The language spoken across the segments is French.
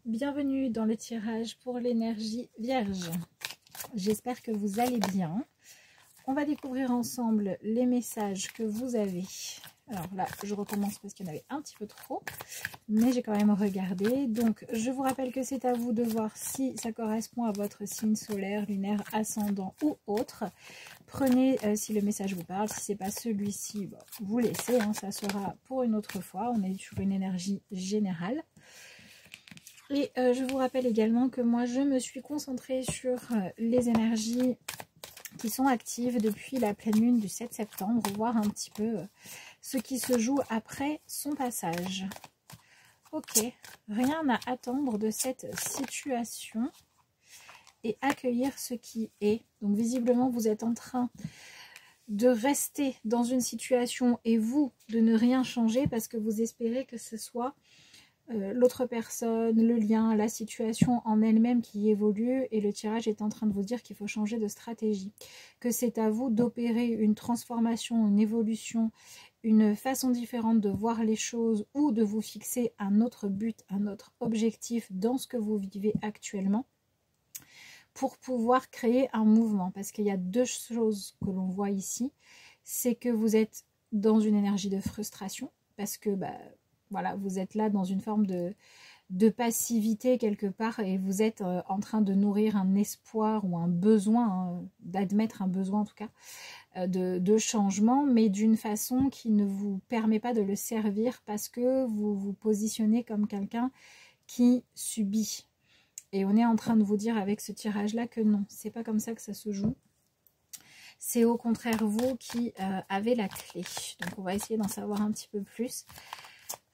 bienvenue dans le tirage pour l'énergie vierge. J'espère que vous allez bien. On va découvrir ensemble les messages que vous avez. Alors là, je recommence parce qu'il y en avait un petit peu trop, mais j'ai quand même regardé. Donc, je vous rappelle que c'est à vous de voir si ça correspond à votre signe solaire, lunaire, ascendant ou autre. Prenez si le message vous parle. Si ce n'est pas celui-ci, bon, vous laissez. Hein, ça sera pour une autre fois. On est sur une énergie générale. Et je vous rappelle également que moi, je me suis concentrée sur les énergies qui sont actives depuis la pleine lune du 7 septembre, voir un petit peu ce qui se joue après son passage. Ok, rien à attendre de cette situation et accueillir ce qui est. Donc visiblement, vous êtes en train de rester dans une situation et vous, de ne rien changer parce que vous espérez que ce soit l'autre personne, le lien, la situation en elle-même qui évolue, et le tirage est en train de vous dire qu'il faut changer de stratégie, que c'est à vous d'opérer une transformation, une évolution, une façon différente de voir les choses ou de vous fixer un autre but, un autre objectif dans ce que vous vivez actuellement pour pouvoir créer un mouvement. Parce qu'il y a deux choses que l'on voit ici, c'est que vous êtes dans une énergie de frustration parce que voilà, vous êtes là dans une forme de passivité quelque part et vous êtes en train de nourrir un espoir ou un besoin, hein, d'admettre un besoin en tout cas, de changement, mais d'une façon qui ne vous permet pas de le servir parce que vous vous positionnez comme quelqu'un qui subit. Et on est en train de vous dire avec ce tirage-là que non, c'est pas comme ça que ça se joue. C'est au contraire vous qui avez la clé. Donc on va essayer d'en savoir un petit peu plus.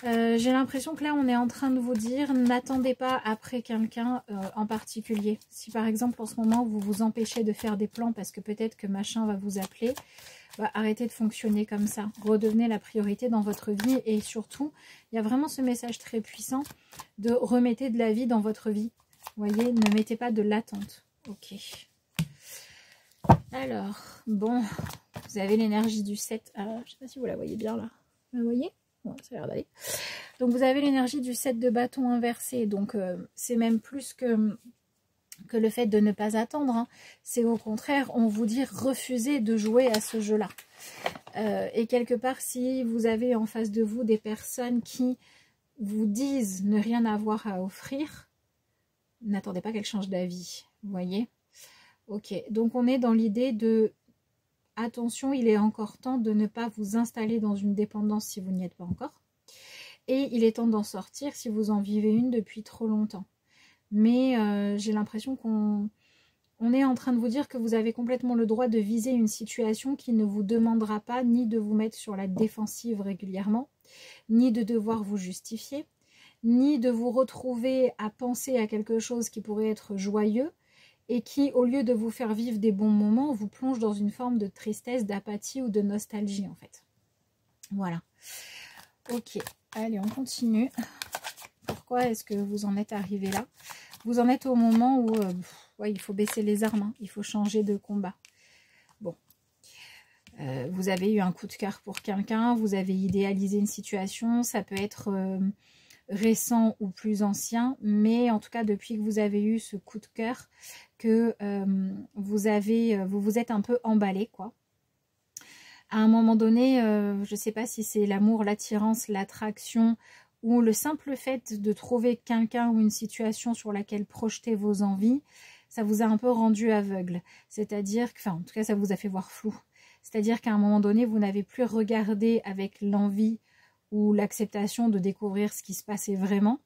J'ai l'impression que là on est en train de vous dire n'attendez pas après quelqu'un en particulier. Si par exemple en ce moment vous vous empêchez de faire des plans parce que peut-être que machin va vous appeler, arrêtez de fonctionner comme ça. Redevenez la priorité dans votre vie et surtout il y a vraiment ce message très puissant de remettez de la vie dans votre vie. Vous voyez, ne mettez pas de l'attente. Ok. Alors, bon, vous avez l'énergie du 7. Je ne sais pas si vous la voyez bien là. Vous la voyez? Ouais, ça a l'air d'aller. Donc vous avez l'énergie du 7 de bâton inversé. Donc c'est même plus que le fait de ne pas attendre. Hein. C'est au contraire, on vous dit refusez de jouer à ce jeu-là. Et quelque part, si vous avez en face de vous des personnes qui vous disent ne rien avoir à offrir, n'attendez pas qu'elles changent d'avis. Vous voyez? Ok, donc on est dans l'idée de attention, il est encore temps de ne pas vous installer dans une dépendance si vous n'y êtes pas encore. Et il est temps d'en sortir si vous en vivez une depuis trop longtemps. Mais j'ai l'impression qu'on est en train de vous dire que vous avez complètement le droit de viser une situation qui ne vous demandera pas ni de vous mettre sur la défensive régulièrement, ni de devoir vous justifier, ni de vous retrouver à penser à quelque chose qui pourrait être joyeux, et qui, au lieu de vous faire vivre des bons moments, vous plonge dans une forme de tristesse, d'apathie ou de nostalgie, en fait. Voilà. Ok, allez, on continue. Pourquoi est-ce que vous en êtes arrivé là? Vous en êtes au moment où ouais, il faut baisser les armes, hein, il faut changer de combat. Bon. Vous avez eu un coup de cœur pour quelqu'un, vous avez idéalisé une situation, ça peut être récent ou plus ancien, mais en tout cas depuis que vous avez eu ce coup de cœur, que vous vous êtes un peu emballé, quoi. À un moment donné, je ne sais pas si c'est l'amour, l'attirance, l'attraction ou le simple fait de trouver quelqu'un ou une situation sur laquelle projeter vos envies, ça vous a un peu rendu aveugle. C'est-à-dire que, enfin, en tout cas, ça vous a fait voir flou. C'est-à-dire qu'à un moment donné, vous n'avez plus regardé avec l'envie ou l'acceptation de découvrir ce qui se passait vraiment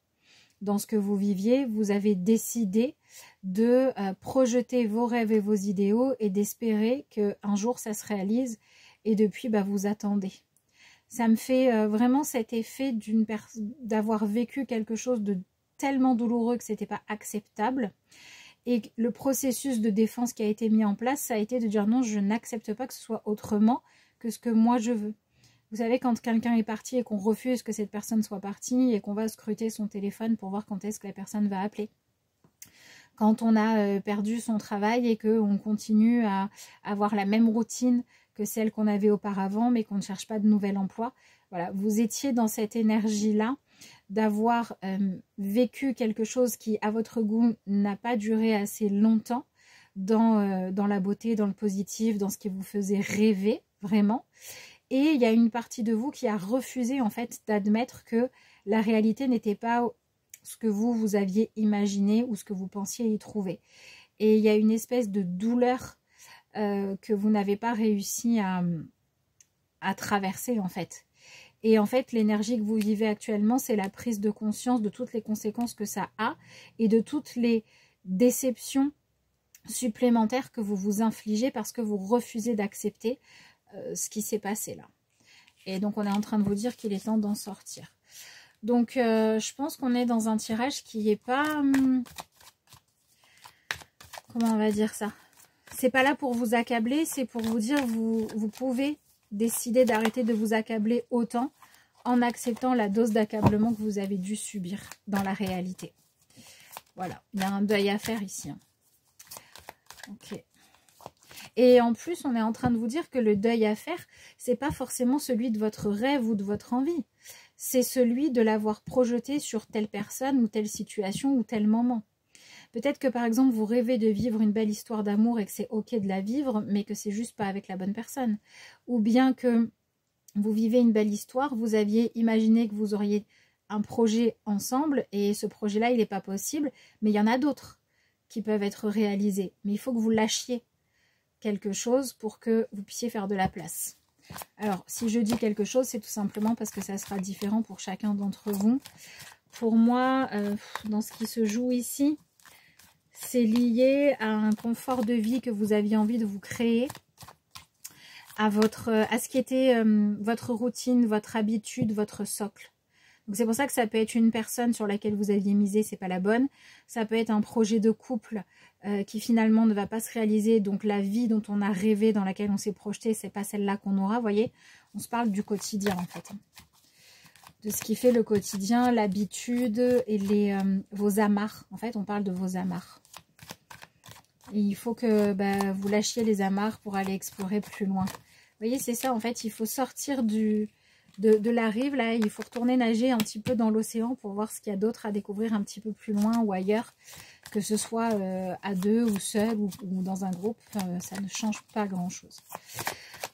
dans ce que vous viviez. Vous avez décidé de projeter vos rêves et vos idéaux et d'espérer qu'un jour ça se réalise, et depuis vous attendez. Ça me fait vraiment cet effet d'avoir vécu quelque chose de tellement douloureux que c'était pas acceptable, et le processus de défense qui a été mis en place, ça a été de dire non, je n'accepte pas que ce soit autrement que ce que moi je veux. Vous savez, quand quelqu'un est parti et qu'on refuse que cette personne soit partie et qu'on va scruter son téléphone pour voir quand est-ce que la personne va appeler. Quand on a perdu son travail et qu'on continue à avoir la même routine que celle qu'on avait auparavant, mais qu'on ne cherche pas de nouvel emploi. Voilà, vous étiez dans cette énergie-là d'avoir vécu quelque chose qui, à votre goût, n'a pas duré assez longtemps dans la beauté, dans le positif, dans ce qui vous faisait rêver, vraiment. Et il y a une partie de vous qui a refusé, en fait, d'admettre que la réalité n'était pas ce que vous aviez imaginé ou ce que vous pensiez y trouver. Et il y a une espèce de douleur que vous n'avez pas réussi à traverser, en fait. Et en fait, l'énergie que vous vivez actuellement, c'est la prise de conscience de toutes les conséquences que ça a et de toutes les déceptions supplémentaires que vous vous infligez parce que vous refusez d'accepter ce qui s'est passé là. Et donc, on est en train de vous dire qu'il est temps d'en sortir. Donc, je pense qu'on est dans un tirage qui n'est pas... comment on va dire ça? C'est pas là pour vous accabler, c'est pour vous dire vous pouvez décider d'arrêter de vous accabler autant en acceptant la dose d'accablement que vous avez dû subir dans la réalité. Voilà, il y a un deuil à faire ici. Hein. Ok. Et en plus, on est en train de vous dire que le deuil à faire, c'est pas forcément celui de votre rêve ou de votre envie. C'est celui de l'avoir projeté sur telle personne ou telle situation ou tel moment. Peut-être que par exemple, vous rêvez de vivre une belle histoire d'amour et que c'est ok de la vivre, mais que c'est juste pas avec la bonne personne. Ou bien que vous vivez une belle histoire, vous aviez imaginé que vous auriez un projet ensemble et ce projet-là, il n'est pas possible, mais il y en a d'autres qui peuvent être réalisés. Mais il faut que vous lâchiez quelque chose pour que vous puissiez faire de la place. Alors, si je dis quelque chose, c'est tout simplement parce que ça sera différent pour chacun d'entre vous. Pour moi, dans ce qui se joue ici, c'est lié à un confort de vie que vous aviez envie de vous créer, à ce qui était votre routine, votre habitude, votre socle. Donc c'est pour ça que ça peut être une personne sur laquelle vous aviez misé, c'est pas la bonne. Ça peut être un projet de couple qui finalement ne va pas se réaliser. Donc la vie dont on a rêvé, dans laquelle on s'est projeté, c'est pas celle-là qu'on aura. Vous voyez, on se parle du quotidien en fait. De ce qui fait le quotidien, l'habitude et vos amarres. En fait, on parle de vos amarres. Et il faut que vous lâchiez les amarres pour aller explorer plus loin. Vous voyez, c'est ça en fait, il faut sortir de la rive, là, il faut retourner nager un petit peu dans l'océan pour voir ce qu'il y a d'autre à découvrir un petit peu plus loin ou ailleurs, que ce soit à deux ou seul ou dans un groupe, ça ne change pas grand-chose.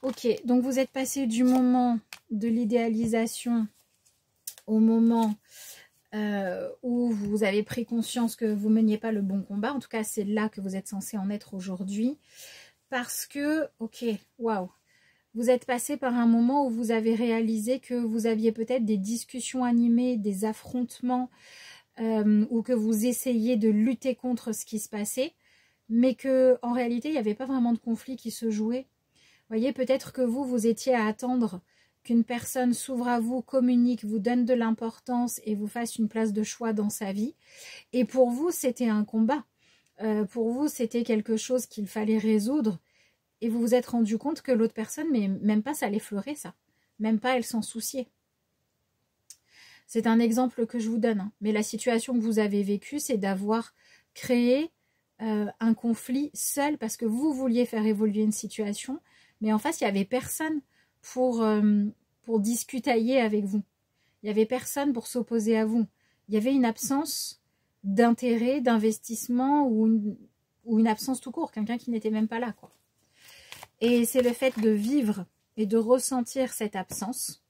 Ok, donc vous êtes passé du moment de l'idéalisation au moment où vous avez pris conscience que vous ne meniez pas le bon combat. En tout cas, c'est là que vous êtes censé en être aujourd'hui. Parce que, ok, waouh, vous êtes passé par un moment où vous avez réalisé que vous aviez peut-être des discussions animées, des affrontements, ou que vous essayiez de lutter contre ce qui se passait, mais que en réalité, il n'y avait pas vraiment de conflit qui se jouait. Vous voyez, peut-être que vous étiez à attendre qu'une personne s'ouvre à vous, communique, vous donne de l'importance et vous fasse une place de choix dans sa vie. Et pour vous, c'était un combat. Pour vous, c'était quelque chose qu'il fallait résoudre. Et vous vous êtes rendu compte que l'autre personne, mais même pas ça l'effleurait, ça. Même pas elle s'en souciait. C'est un exemple que je vous donne. Hein. Mais la situation que vous avez vécue, c'est d'avoir créé un conflit seul parce que vous vouliez faire évoluer une situation. Mais en face, il n'y avait personne pour discutailler avec vous. Il n'y avait personne pour s'opposer à vous. Il y avait une absence d'intérêt, d'investissement ou une absence tout court. Quelqu'un qui n'était même pas là, quoi. Et c'est le fait de vivre et de ressentir cette absence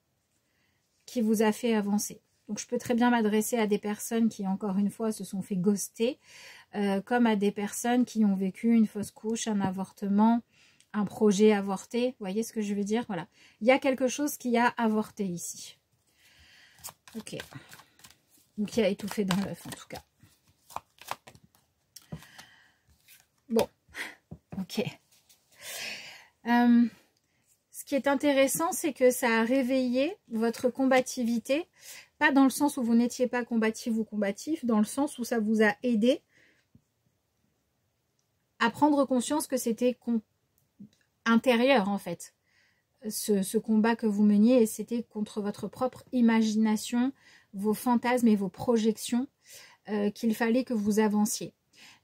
qui vous a fait avancer. Donc je peux très bien m'adresser à des personnes qui, encore une fois, se sont fait ghoster, comme à des personnes qui ont vécu une fausse couche, un avortement, un projet avorté. Vous voyez ce que je veux dire? Voilà. Il y a quelque chose qui a avorté ici. Ok. Ou qui a étouffé dans l'œuf, en tout cas. Bon. Ok. Ce qui est intéressant, c'est que ça a réveillé votre combativité, pas dans le sens où vous n'étiez pas combatif ou combatif, dans le sens où ça vous a aidé à prendre conscience que c'était intérieur en fait, ce combat que vous meniez, et c'était contre votre propre imagination, vos fantasmes et vos projections qu'il fallait que vous avanciez.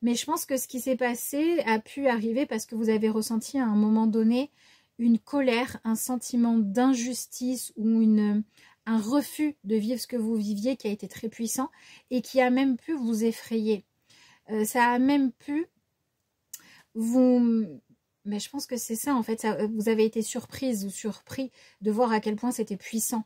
Mais je pense que ce qui s'est passé a pu arriver parce que vous avez ressenti à un moment donné une colère, un sentiment d'injustice ou un refus de vivre ce que vous viviez qui a été très puissant et qui a même pu vous effrayer. Ça a même pu vous... Mais je pense que c'est ça en fait, vous avez été surprise ou surpris de voir à quel point c'était puissant.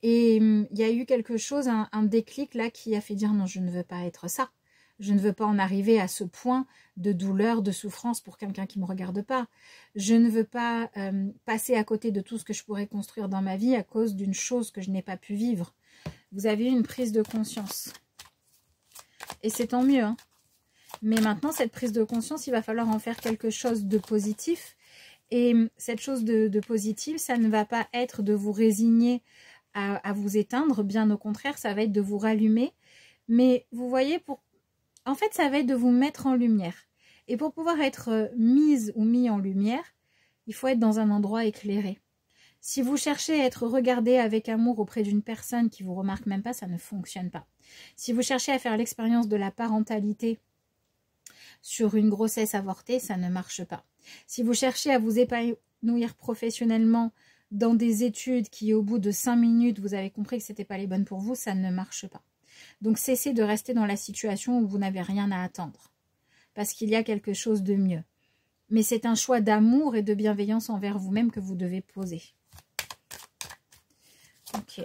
Et il y a eu quelque chose, un déclic là qui a fait dire non, je ne veux pas être ça. Je ne veux pas en arriver à ce point de douleur, de souffrance pour quelqu'un qui ne me regarde pas. Je ne veux pas passer à côté de tout ce que je pourrais construire dans ma vie à cause d'une chose que je n'ai pas pu vivre. Vous avez eu une prise de conscience. Et c'est tant mieux. Hein. Mais maintenant, cette prise de conscience, il va falloir en faire quelque chose de positif. Et cette chose de positif, ça ne va pas être de vous résigner à vous éteindre. Bien au contraire, ça va être de vous rallumer. Mais vous voyez, en fait, ça va être de vous mettre en lumière. Et pour pouvoir être mise ou mis en lumière, il faut être dans un endroit éclairé. Si vous cherchez à être regardé avec amour auprès d'une personne qui ne vous remarque même pas, ça ne fonctionne pas. Si vous cherchez à faire l'expérience de la parentalité sur une grossesse avortée, ça ne marche pas. Si vous cherchez à vous épanouir professionnellement dans des études qui, au bout de 5 minutes, vous avez compris que ce n'était pas les bonnes pour vous, ça ne marche pas. Donc, cessez de rester dans la situation où vous n'avez rien à attendre. Parce qu'il y a quelque chose de mieux. Mais c'est un choix d'amour et de bienveillance envers vous-même que vous devez poser. Ok.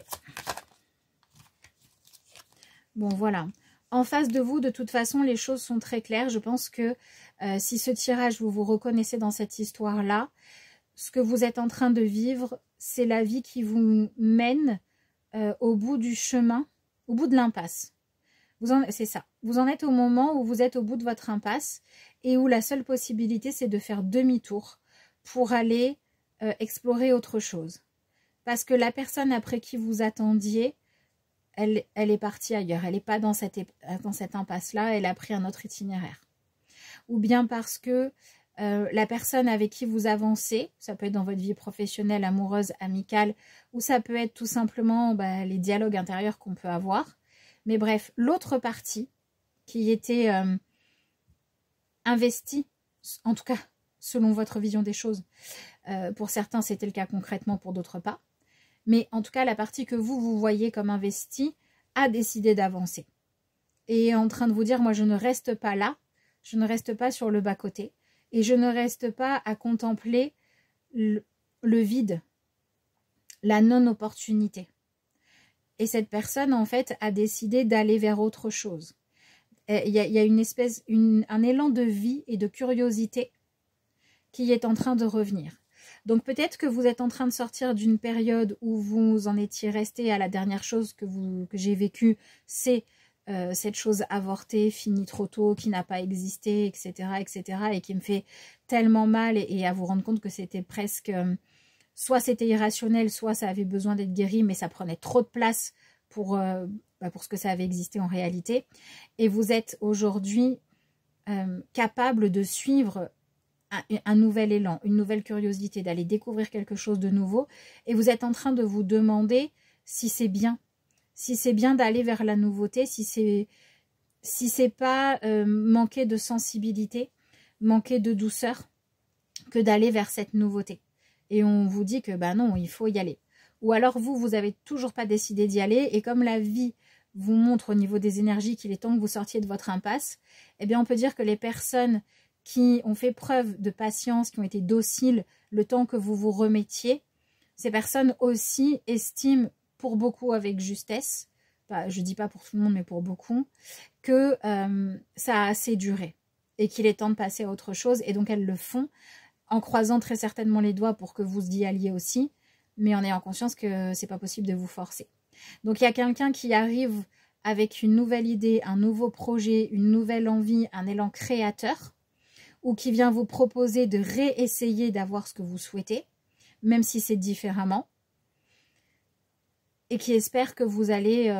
Bon, voilà. En face de vous, de toute façon, les choses sont très claires. Je pense que si ce tirage, vous vous reconnaissez dans cette histoire-là, ce que vous êtes en train de vivre, c'est la vie qui vous mène au bout du chemin, au bout de l'impasse. C'est ça. Vous en êtes au moment où vous êtes au bout de votre impasse et où la seule possibilité, c'est de faire demi-tour pour aller explorer autre chose. Parce que la personne après qui vous attendiez, elle est partie ailleurs. Elle n'est pas dans cette impasse-là. Elle a pris un autre itinéraire. Ou bien parce que la personne avec qui vous avancez, ça peut être dans votre vie professionnelle, amoureuse, amicale, ou ça peut être tout simplement les dialogues intérieurs qu'on peut avoir. Mais bref, l'autre partie qui était investie, en tout cas selon votre vision des choses, pour certains c'était le cas concrètement, pour d'autres pas. Mais en tout cas, la partie que vous voyez comme investie a décidé d'avancer. Et est en train de vous dire, moi je ne reste pas là, je ne reste pas sur le bas-côté, et je ne reste pas à contempler le vide, la non-opportunité. Et cette personne, en fait, a décidé d'aller vers autre chose. Il y a une espèce, un élan de vie et de curiosité qui est en train de revenir. Donc peut-être que vous êtes en train de sortir d'une période où vous en étiez resté à la dernière chose que j'ai vécue, c'est cette chose avortée, finie trop tôt, qui n'a pas existé, etc., et qui me fait tellement mal, et à vous rendre compte que c'était presque... soit c'était irrationnel, soit ça avait besoin d'être guéri, mais ça prenait trop de place pour ce que ça avait existé en réalité. Et vous êtes aujourd'hui capable de suivre un nouvel élan, une nouvelle curiosité, d'aller découvrir quelque chose de nouveau. Et vous êtes en train de vous demander si c'est bien. Si c'est bien d'aller vers la nouveauté, si c'est pas manquer de sensibilité, manquer de douceur, que d'aller vers cette nouveauté. Et on vous dit que non, il faut y aller. Ou alors vous n'avez toujours pas décidé d'y aller, et comme la vie vous montre au niveau des énergies qu'il est temps que vous sortiez de votre impasse, eh bien on peut dire que les personnes qui ont fait preuve de patience, qui ont été dociles le temps que vous vous remettiez, ces personnes aussi estiment, pour beaucoup avec justesse, je ne dis pas pour tout le monde, mais pour beaucoup, que ça a assez duré et qu'il est temps de passer à autre chose. Et donc elles le font en croisant très certainement les doigts pour que vous y alliez aussi, mais en ayant conscience que c'est pas possible de vous forcer. Donc il y a quelqu'un qui arrive avec une nouvelle idée, un nouveau projet, une nouvelle envie, un élan créateur, ou qui vient vous proposer de réessayer d'avoir ce que vous souhaitez, même si c'est différemment, et qui espère que vous allez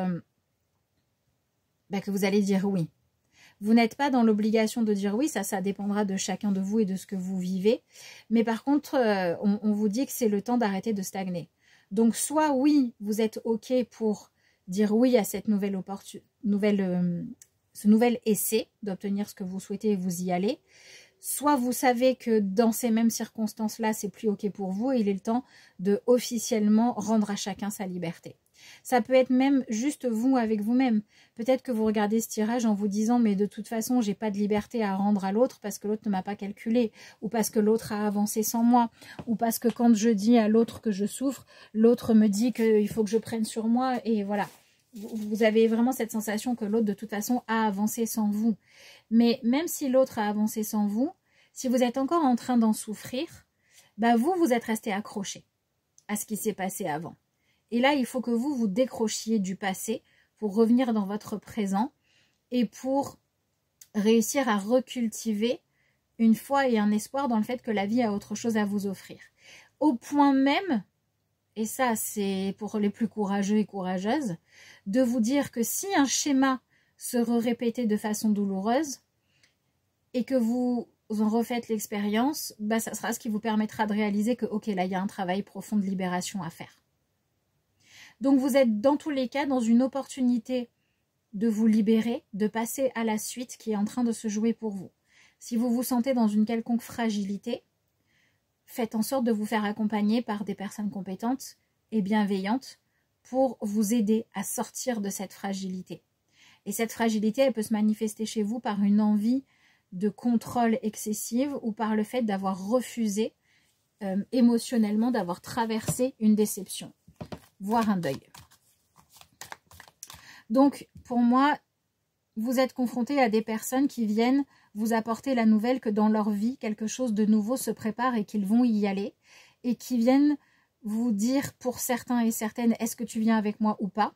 dire oui. Vous n'êtes pas dans l'obligation de dire oui, ça dépendra de chacun de vous et de ce que vous vivez. Mais par contre, on vous dit que c'est le temps d'arrêter de stagner. Donc soit oui, vous êtes OK pour dire oui à cette ce nouvel essai d'obtenir ce que vous souhaitez et vous y allez. soit vous savez que dans ces mêmes circonstances-là, c'est plus OK pour vous et il est le temps de officiellement rendre à chacun sa liberté. Ça peut être même juste vous avec vous-même. Peut-être que vous regardez ce tirage en vous disant mais de toute façon, j'ai pas de liberté à rendre à l'autre parce que l'autre ne m'a pas calculé ou parce que l'autre a avancé sans moi ou parce que quand je dis à l'autre que je souffre, l'autre me dit qu'il faut que je prenne sur moi et voilà. Vous avez vraiment cette sensation que l'autre de toute façon a avancé sans vous. Mais même si l'autre a avancé sans vous, si vous êtes encore en train d'en souffrir, bah vous êtes resté accroché à ce qui s'est passé avant. Et là, il faut que vous vous décrochiez du passé pour revenir dans votre présent et pour réussir à recultiver une foi et un espoir dans le fait que la vie a autre chose à vous offrir. Au point même, et ça c'est pour les plus courageux et courageuses, de vous dire que si un schéma se répétait de façon douloureuse et que vous en refaites l'expérience, bah ça sera ce qui vous permettra de réaliser que ok, là il y a un travail profond de libération à faire. Donc vous êtes dans tous les cas dans une opportunité de vous libérer, de passer à la suite qui est en train de se jouer pour vous. Si vous vous sentez dans une quelconque fragilité, faites en sorte de vous faire accompagner par des personnes compétentes et bienveillantes pour vous aider à sortir de cette fragilité. Et cette fragilité, elle peut se manifester chez vous par une envie de contrôle excessive ou par le fait d'avoir refusé émotionnellement, d'avoir traversé une déception, voire un deuil. Donc, pour moi, vous êtes confronté à des personnes qui viennent vous apporter la nouvelle que dans leur vie, quelque chose de nouveau se prépare et qu'ils vont y aller, et qui viennent vous dire pour certains et certaines, est-ce que tu viens avec moi ou pas?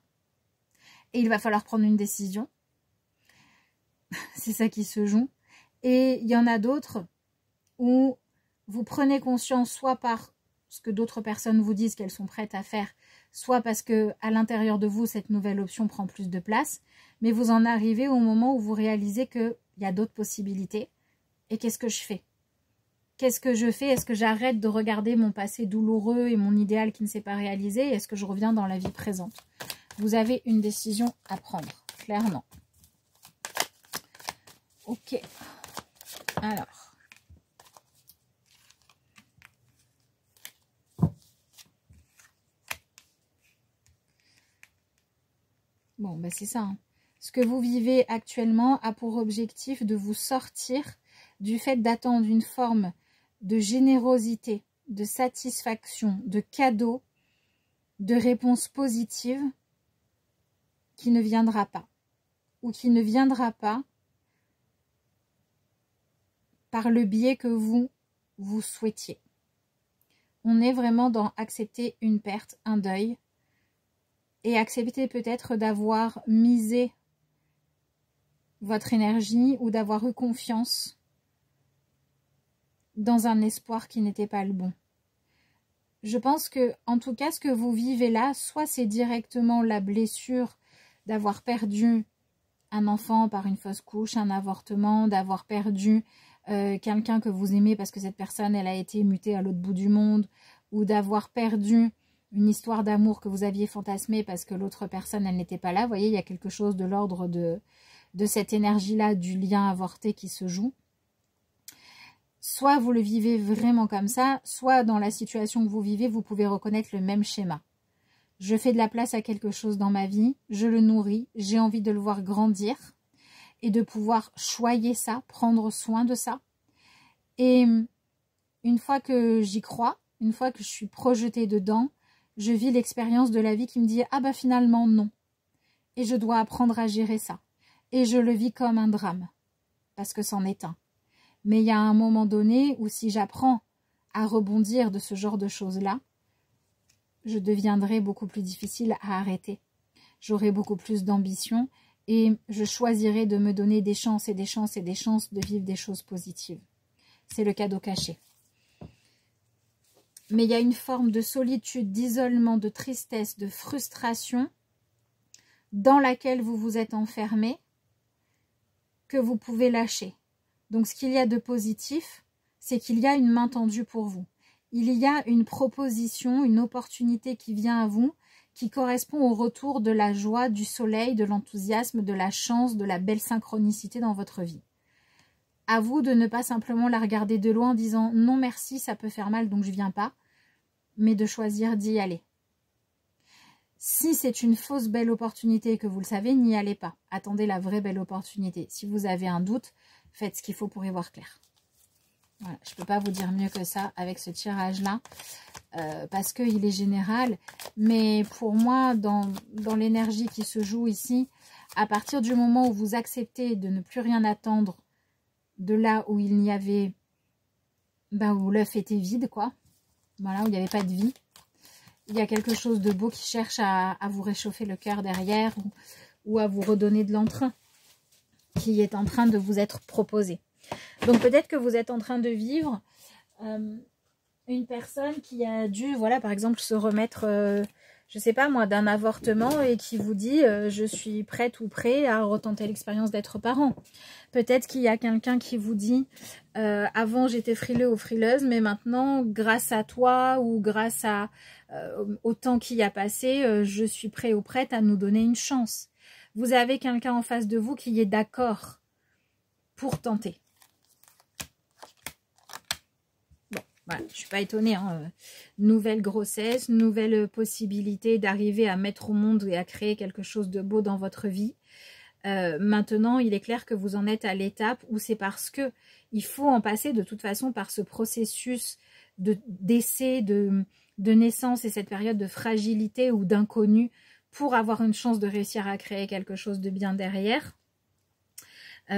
Et il va falloir prendre une décision. C'est ça qui se joue. Et il y en a d'autres où vous prenez conscience, soit par ce que d'autres personnes vous disent qu'elles sont prêtes à faire, soit parce que à l'intérieur de vous, cette nouvelle option prend plus de place, mais vous en arrivez au moment où vous réalisez qu'il y a d'autres possibilités. Et qu'est-ce que je fais? Qu'est-ce que je fais? Est-ce que j'arrête de regarder mon passé douloureux et mon idéal qui ne s'est pas réalisé? Est-ce que je reviens dans la vie présente? Vous avez une décision à prendre, clairement. Ok. Alors. Bon, ben c'est ça. Hein. Ce que vous vivez actuellement a pour objectif de vous sortir du fait d'attendre une forme de générosité, de satisfaction, de cadeau, de réponse positive qui ne viendra pas. Ou qui ne viendra pas par le biais que vous souhaitiez. On est vraiment dans accepter une perte, un deuil, et accepter peut-être d'avoir misé votre énergie ou d'avoir eu confiance dans un espoir qui n'était pas le bon. Je pense que, en tout cas, ce que vous vivez là, soit c'est directement la blessure d'avoir perdu un enfant par une fausse couche, un avortement, d'avoir perdu quelqu'un que vous aimez parce que cette personne, elle a été mutée à l'autre bout du monde, ou d'avoir perdu une histoire d'amour que vous aviez fantasmée parce que l'autre personne, elle n'était pas là. Vous voyez, il y a quelque chose de l'ordre de cette énergie-là, du lien avorté qui se joue. Soit vous le vivez vraiment comme ça, soit dans la situation que vous vivez, vous pouvez reconnaître le même schéma. Je fais de la place à quelque chose dans ma vie, je le nourris, j'ai envie de le voir grandir et de pouvoir choyer ça, prendre soin de ça. Et une fois que j'y crois, une fois que je suis projetée dedans, je vis l'expérience de la vie qui me dit « Ah bah finalement non ». Et je dois apprendre à gérer ça. Et je le vis comme un drame, parce que c'en est un. Mais il y a un moment donné où si j'apprends à rebondir de ce genre de choses-là, je deviendrai beaucoup plus difficile à arrêter. J'aurai beaucoup plus d'ambition et je choisirai de me donner des chances et des chances et des chances de vivre des choses positives. C'est le cadeau caché. Mais il y a une forme de solitude, d'isolement, de tristesse, de frustration dans laquelle vous vous êtes enfermé que vous pouvez lâcher. Donc ce qu'il y a de positif, c'est qu'il y a une main tendue pour vous. Il y a une proposition, une opportunité qui vient à vous, qui correspond au retour de la joie, du soleil, de l'enthousiasme, de la chance, de la belle synchronicité dans votre vie. À vous de ne pas simplement la regarder de loin en disant non merci, ça peut faire mal donc je viens pas, mais de choisir d'y aller. Si c'est une fausse belle opportunité et que vous le savez, n'y allez pas. Attendez la vraie belle opportunité. Si vous avez un doute, faites ce qu'il faut pour y voir clair. Voilà, je ne peux pas vous dire mieux que ça avec ce tirage-là, parce qu'il est général. Mais pour moi, dans l'énergie qui se joue ici, à partir du moment où vous acceptez de ne plus rien attendre de là où il n'y avait, où l'œuf était vide, quoi. Voilà, où il n'y avait pas de vie. Il y a quelque chose de beau qui cherche à vous réchauffer le cœur derrière ou à vous redonner de l'entrain qui est en train de vous être proposé. Donc peut-être que vous êtes en train de vivre une personne qui a dû, voilà, par exemple, se remettre, je sais pas moi, d'un avortement et qui vous dit je suis prête ou prêt à retenter l'expérience d'être parent. Peut-être qu'il y a quelqu'un qui vous dit avant j'étais frileux ou frileuse, mais maintenant grâce à toi ou grâce à au temps qui a passé, je suis prêt ou prête à nous donner une chance. Vous avez quelqu'un en face de vous qui est d'accord pour tenter. Voilà, je ne suis pas étonnée. Hein. Nouvelle grossesse, nouvelle possibilité d'arriver à mettre au monde et à créer quelque chose de beau dans votre vie. Maintenant, il est clair que vous en êtes à l'étape où c'est parce que il faut en passer de toute façon par ce processus d'essai, de naissance et cette période de fragilité ou d'inconnu pour avoir une chance de réussir à créer quelque chose de bien derrière.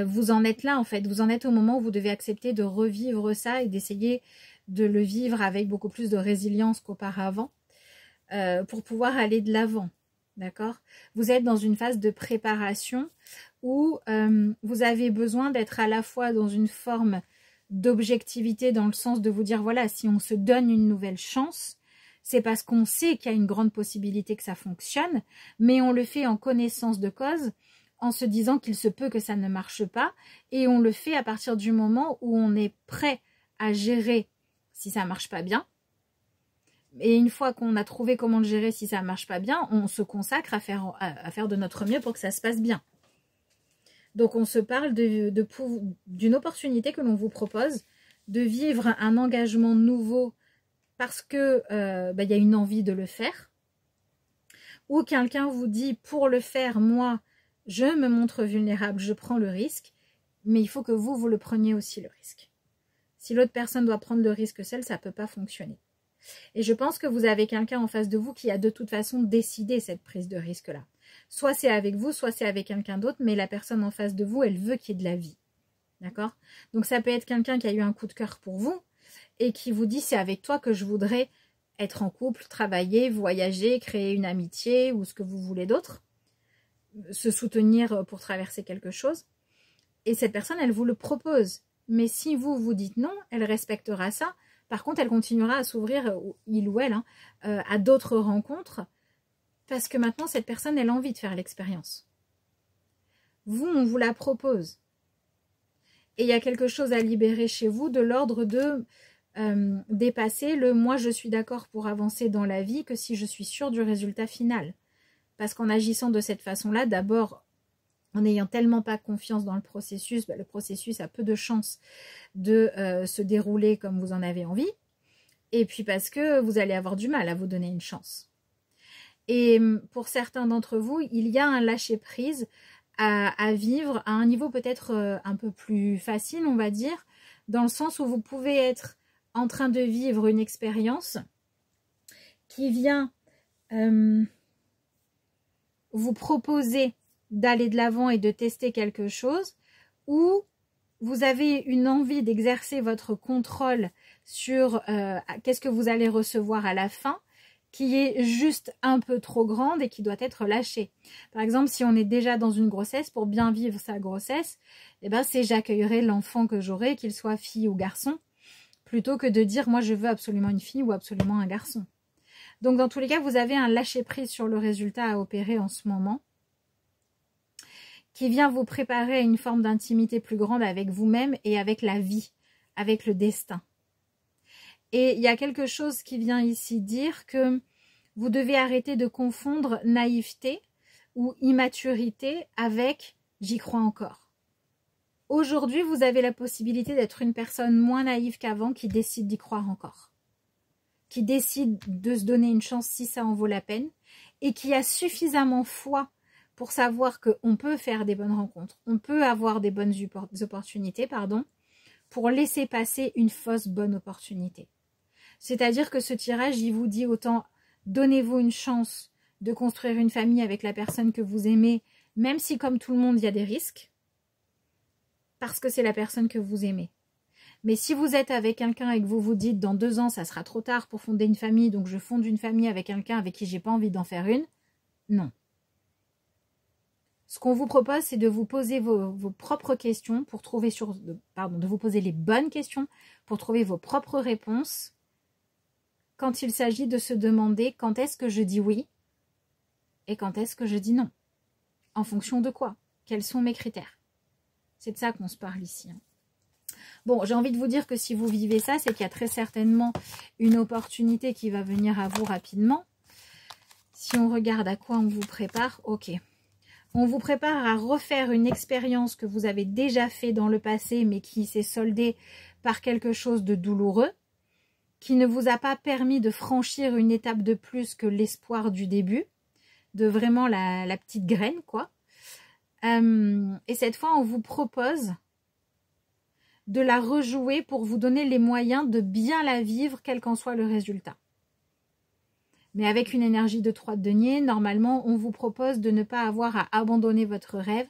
Vous en êtes là en fait, vous en êtes au moment où vous devez accepter de revivre ça et d'essayer de le vivre avec beaucoup plus de résilience qu'auparavant pour pouvoir aller de l'avant, d'accord? Vous êtes dans une phase de préparation où vous avez besoin d'être à la fois dans une forme d'objectivité dans le sens de vous dire, voilà, si on se donne une nouvelle chance, c'est parce qu'on sait qu'il y a une grande possibilité que ça fonctionne, mais on le fait en connaissance de cause, en se disant qu'il se peut que ça ne marche pas, et on le fait à partir du moment où on est prêt à gérer si ça marche pas bien. Et une fois qu'on a trouvé comment le gérer si ça marche pas bien, on se consacre à faire de notre mieux pour que ça se passe bien. Donc on se parle d'une opportunité que l'on vous propose, de vivre un engagement nouveau parce que y a une envie de le faire, ou quelqu'un vous dit pour le faire, moi je me montre vulnérable, je prends le risque, mais il faut que vous le preniez aussi le risque. Si l'autre personne doit prendre le risque seule, ça ne peut pas fonctionner. Et je pense que vous avez quelqu'un en face de vous qui a de toute façon décidé cette prise de risque-là. Soit c'est avec vous, soit c'est avec quelqu'un d'autre, mais la personne en face de vous, elle veut qu'il y ait de la vie. D'accord? Donc ça peut être quelqu'un qui a eu un coup de cœur pour vous et qui vous dit c'est avec toi que je voudrais être en couple, travailler, voyager, créer une amitié ou ce que vous voulez d'autre. Se soutenir pour traverser quelque chose. Et cette personne, elle vous le propose. Mais si vous dites non, elle respectera ça. Par contre, elle continuera à s'ouvrir, il ou elle, à d'autres rencontres. Parce que maintenant, cette personne, elle a envie de faire l'expérience. Vous, on vous la propose. Et il y a quelque chose à libérer chez vous de l'ordre de dépasser le « moi, je suis d'accord pour avancer dans la vie » que si je suis sûre du résultat final. Parce qu'en agissant de cette façon-là, d'abord, en n'ayant tellement pas confiance dans le processus a peu de chances de se dérouler comme vous en avez envie. Et puis parce que vous allez avoir du mal à vous donner une chance. Et pour certains d'entre vous, il y a un lâcher-prise à vivre à un niveau peut-être un peu plus facile, on va dire, dans le sens où vous pouvez être en train de vivre une expérience qui vient vous proposer d'aller de l'avant et de tester quelque chose, ou vous avez une envie d'exercer votre contrôle sur qu'est-ce que vous allez recevoir à la fin, qui est juste un peu trop grande et qui doit être lâchée. Par exemple, si on est déjà dans une grossesse, pour bien vivre sa grossesse, c'est j'accueillerai l'enfant que j'aurai, qu'il soit fille ou garçon, plutôt que de dire moi je veux absolument une fille ou absolument un garçon. Donc dans tous les cas, vous avez un lâcher-prise sur le résultat à opérer en ce moment, qui vient vous préparer à une forme d'intimité plus grande avec vous-même et avec la vie, avec le destin. Et il y a quelque chose qui vient ici dire que vous devez arrêter de confondre naïveté ou immaturité avec « j'y crois encore ». Aujourd'hui, vous avez la possibilité d'être une personne moins naïve qu'avant qui décide d'y croire encore. Qui décide de se donner une chance si ça en vaut la peine et qui a suffisamment foi pour savoir qu'on peut faire des bonnes rencontres, on peut avoir des bonnes opportunités, pour laisser passer une fausse bonne opportunité. C'est-à-dire que ce tirage, il vous dit autant donnez-vous une chance de construire une famille avec la personne que vous aimez, même si comme tout le monde, il y a des risques, parce que c'est la personne que vous aimez. Mais si vous êtes avec quelqu'un et que vous vous dites dans 2 ans, ça sera trop tard pour fonder une famille, donc je fonde une famille avec quelqu'un avec qui j'ai pas envie d'en faire une, non. Ce qu'on vous propose, c'est de vous poser vos propres questions pour trouver de vous poser les bonnes questions pour trouver vos propres réponses quand il s'agit de se demander quand est-ce que je dis oui et quand est-ce que je dis non. En fonction de quoi? Quels sont mes critères? C'est de ça qu'on se parle ici. Bon, j'ai envie de vous dire que si vous vivez ça, c'est qu'il y a très certainement une opportunité qui va venir à vous rapidement. Si on regarde à quoi on vous prépare, ok. On vous prépare à refaire une expérience que vous avez déjà fait dans le passé, mais qui s'est soldée par quelque chose de douloureux, qui ne vous a pas permis de franchir une étape de plus que l'espoir du début, de vraiment la petite graine, quoi. Et cette fois, on vous propose de la rejouer pour vous donner les moyens de bien la vivre, quel qu'en soit le résultat. Mais avec une énergie de 3 de denier, normalement, on vous propose de ne pas avoir à abandonner votre rêve,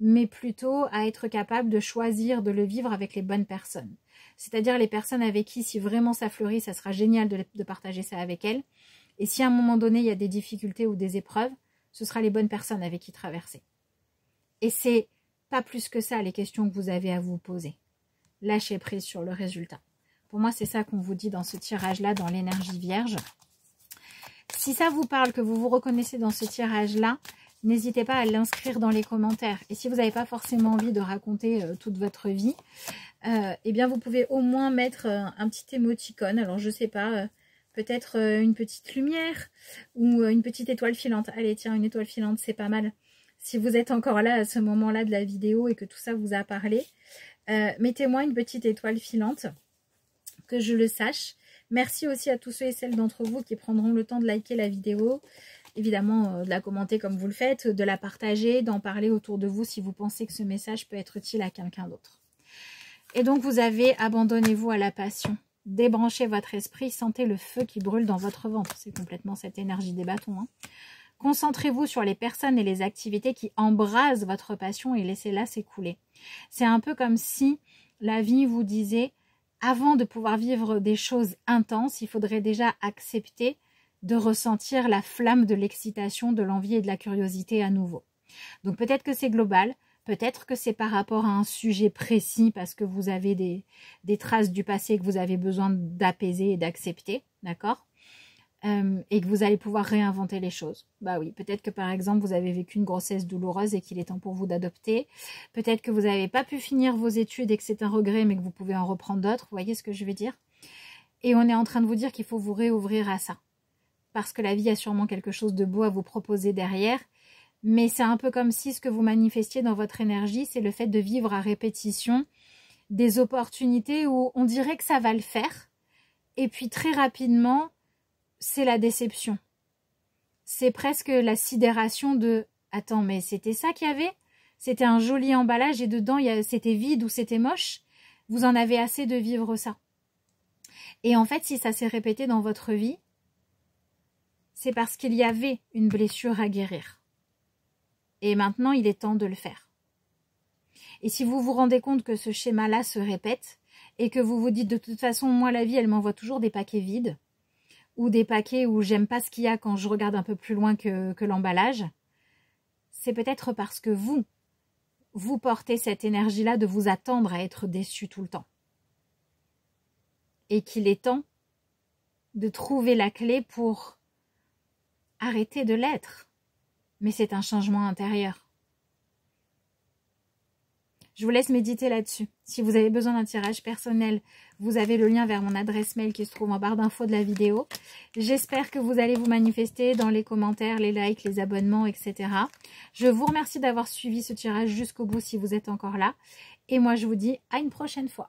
mais plutôt à être capable de choisir de le vivre avec les bonnes personnes. C'est-à-dire les personnes avec qui, si vraiment ça fleurit, ça sera génial de partager ça avec elles. Et si à un moment donné, il y a des difficultés ou des épreuves, ce sera les bonnes personnes avec qui traverser. Et c'est pas plus que ça les questions que vous avez à vous poser. Lâchez prise sur le résultat. Pour moi, c'est ça qu'on vous dit dans ce tirage-là, dans l'énergie vierge. Si ça vous parle, que vous vous reconnaissez dans ce tirage-là, n'hésitez pas à l'inscrire dans les commentaires. Et si vous n'avez pas forcément envie de raconter toute votre vie, eh bien vous pouvez au moins mettre un petit émoticône. Alors je sais pas, peut-être une petite lumière ou une petite étoile filante. Allez tiens, une étoile filante, c'est pas mal. Si vous êtes encore là à ce moment-là de la vidéo et que tout ça vous a parlé, mettez-moi une petite étoile filante, que je le sache. Merci aussi à tous ceux et celles d'entre vous qui prendront le temps de liker la vidéo. Évidemment, de la commenter comme vous le faites, de la partager, d'en parler autour de vous si vous pensez que ce message peut être utile à quelqu'un d'autre. Et donc, vous avez abandonnez-vous à la passion. Débranchez votre esprit, sentez le feu qui brûle dans votre ventre. C'est complètement cette énergie des bâtons. Hein. Concentrez-vous sur les personnes et les activités qui embrasent votre passion et laissez-la s'écouler. C'est un peu comme si la vie vous disait... Avant de pouvoir vivre des choses intenses, il faudrait déjà accepter de ressentir la flamme de l'excitation, de l'envie et de la curiosité à nouveau. Donc peut-être que c'est global, peut-être que c'est par rapport à un sujet précis parce que vous avez des traces du passé que vous avez besoin d'apaiser et d'accepter, d'accord ? Et que vous allez pouvoir réinventer les choses. Bah oui, peut-être que par exemple vous avez vécu une grossesse douloureuse et qu'il est temps pour vous d'adopter. Peut-être que vous n'avez pas pu finir vos études et que c'est un regret mais que vous pouvez en reprendre d'autres. Vous voyez ce que je veux dire? Et on est en train de vous dire qu'il faut vous réouvrir à ça. Parce que la vie a sûrement quelque chose de beau à vous proposer derrière. Mais c'est un peu comme si ce que vous manifestiez dans votre énergie, c'est le fait de vivre à répétition des opportunités où on dirait que ça va le faire. Et puis très rapidement... c'est la déception. C'est presque la sidération de « Attends, mais c'était ça qu'il y avait? C'était un joli emballage et dedans, c'était vide ou c'était moche? Vous en avez assez de vivre ça. » Et en fait, si ça s'est répété dans votre vie, c'est parce qu'il y avait une blessure à guérir. Et maintenant, il est temps de le faire. Et si vous vous rendez compte que ce schéma-là se répète et que vous vous dites « De toute façon, moi, la vie, elle m'envoie toujours des paquets vides. » ou des paquets où j'aime pas ce qu'il y a quand je regarde un peu plus loin que l'emballage, c'est peut-être parce que vous portez cette énergie-là de vous attendre à être déçu tout le temps. Et qu'il est temps de trouver la clé pour arrêter de l'être. Mais c'est un changement intérieur. Je vous laisse méditer là-dessus. Si vous avez besoin d'un tirage personnel, vous avez le lien vers mon adresse mail qui se trouve en barre d'infos de la vidéo. J'espère que vous allez vous manifester dans les commentaires, les likes, les abonnements, etc. Je vous remercie d'avoir suivi ce tirage jusqu'au bout si vous êtes encore là. Et moi, je vous dis à une prochaine fois.